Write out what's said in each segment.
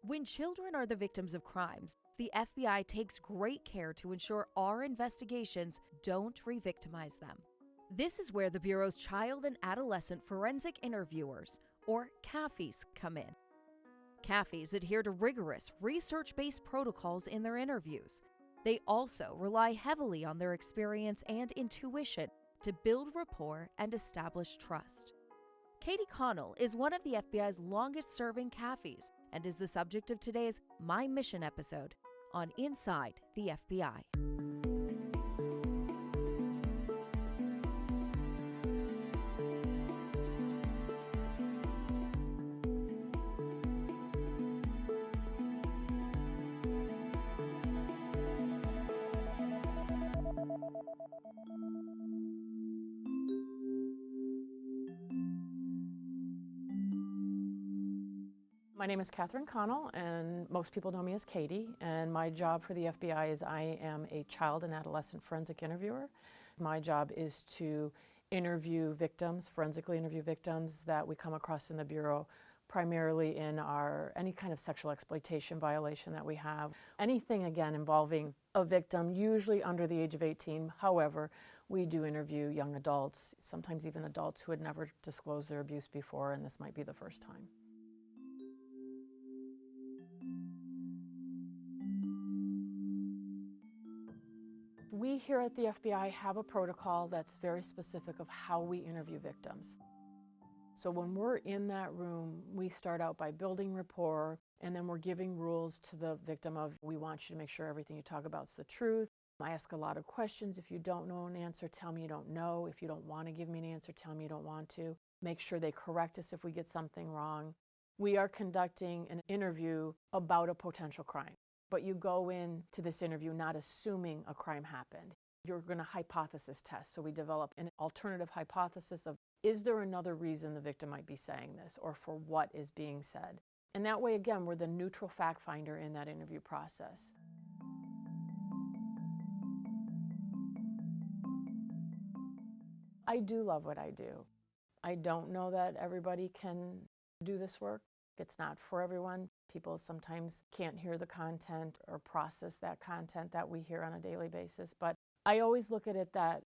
When children are the victims of crimes, the FBI takes great care to ensure our investigations don't re-victimize them. This is where the Bureau's Child and Adolescent Forensic Interviewers, or CAFIs, come in. CAFIs adhere to rigorous, research-based protocols in their interviews. They also rely heavily on their experience and intuition to build rapport and establish trust. Katie Connell is one of the FBI's longest-serving CAFIs and is the subject of today's My Mission episode on Inside the FBI. My name is Catherine Connell, and most people know me as Katie, and my job for the FBI is I am a child and adolescent forensic interviewer. My job is to interview victims, forensically interview victims that we come across in the Bureau, primarily in any kind of sexual exploitation violation that we have. Anything, again, involving a victim, usually under the age of 18. However, we do interview young adults, sometimes even adults who had never disclosed their abuse before, and this might be the first time. We here at the FBI have a protocol that's very specific of how we interview victims. So when we're in that room, we start out by building rapport, and then we're giving rules to the victim of, we want you to make sure everything you talk about is the truth. I ask a lot of questions. If you don't know an answer, tell me you don't know. If you don't want to give me an answer, tell me you don't want to. Make sure they correct us if we get something wrong. We are conducting an interview about a potential crime. But you go into this interview not assuming a crime happened. You're going to hypothesis test. So we develop an alternative hypothesis of, is there another reason the victim might be saying this, or for what is being said? And that way, again, we're the neutral fact finder in that interview process. I do love what I do. I don't know that everybody can do this work. It's not for everyone. People sometimes can't hear the content or process that content that we hear on a daily basis. But I always look at it that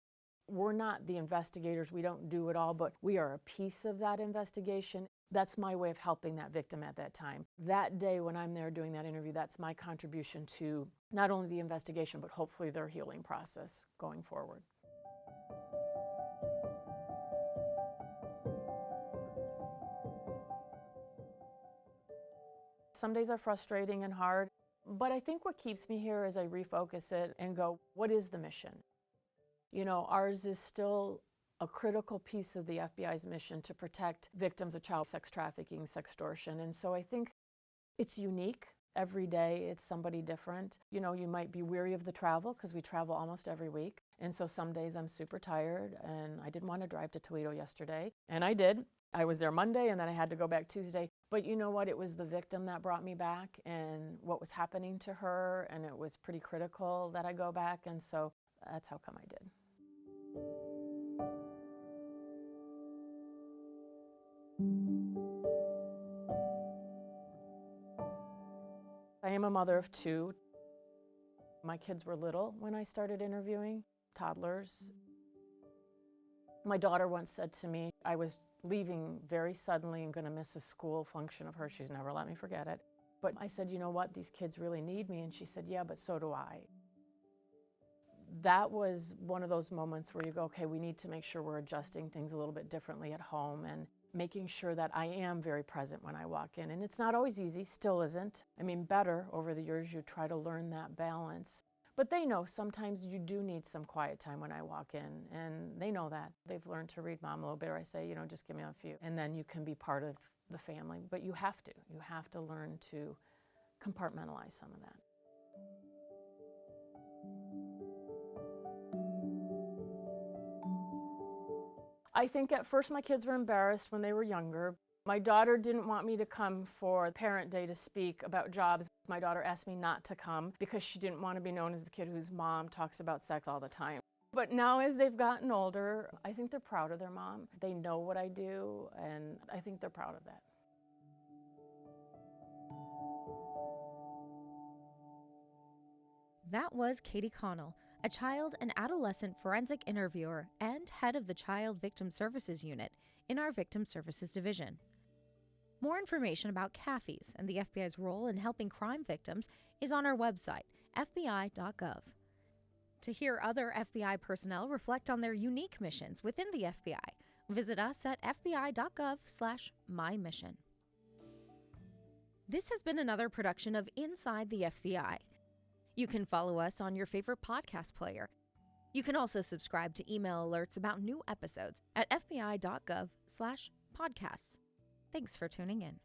we're not the investigators. We don't do it all, but we are a piece of that investigation. That's my way of helping that victim at that time. That day when I'm there doing that interview, that's my contribution to not only the investigation, but hopefully their healing process going forward. Some days are frustrating and hard, but I think what keeps me here is I refocus it and go, what is the mission? You know, ours is still a critical piece of the FBI's mission to protect victims of child sex trafficking, sextortion. And so I think it's unique. Every day it's somebody different. You know, you might be weary of the travel because we travel almost every week. And so some days I'm super tired and I didn't want to drive to Toledo yesterday. And I did. I was there Monday and then I had to go back Tuesday. But you know what? It was the victim that brought me back and what was happening to her. And it was pretty critical that I go back. And so that's how come I did. I am a mother of two. My kids were little when I started interviewing, toddlers. My daughter once said to me, I was leaving very suddenly and going to miss a school function of hers. She's never let me forget it. But I said, you know what, these kids really need me. And she said, yeah, but so do I. That was one of those moments where you go, okay, we need to make sure we're adjusting things a little bit differently at home and making sure that I am very present when I walk in. And it's not always easy, still isn't. I mean, better over the years, you try to learn that balance. But they know sometimes you do need some quiet time when I walk in, and they know that. They've learned to read mom a little bit, or I say, you know, just give me a few. And then you can be part of the family. But you have to learn to compartmentalize some of that. I think at first my kids were embarrassed when they were younger. My daughter didn't want me to come for Parent Day to speak about jobs. My daughter asked me not to come because she didn't want to be known as the kid whose mom talks about sex all the time. But now as they've gotten older, I think they're proud of their mom. They know what I do, and I think they're proud of that. That was Katie Connell, a child and adolescent forensic interviewer and head of the Child Victim Services Unit in our Victim Services Division. More information about CAFIs and the FBI's role in helping crime victims is on our website, fbi.gov. To hear other FBI personnel reflect on their unique missions within the FBI, visit us at fbi.gov/mymission. This has been another production of Inside the FBI. You can follow us on your favorite podcast player. You can also subscribe to email alerts about new episodes at fbi.gov/podcasts. Thanks for tuning in.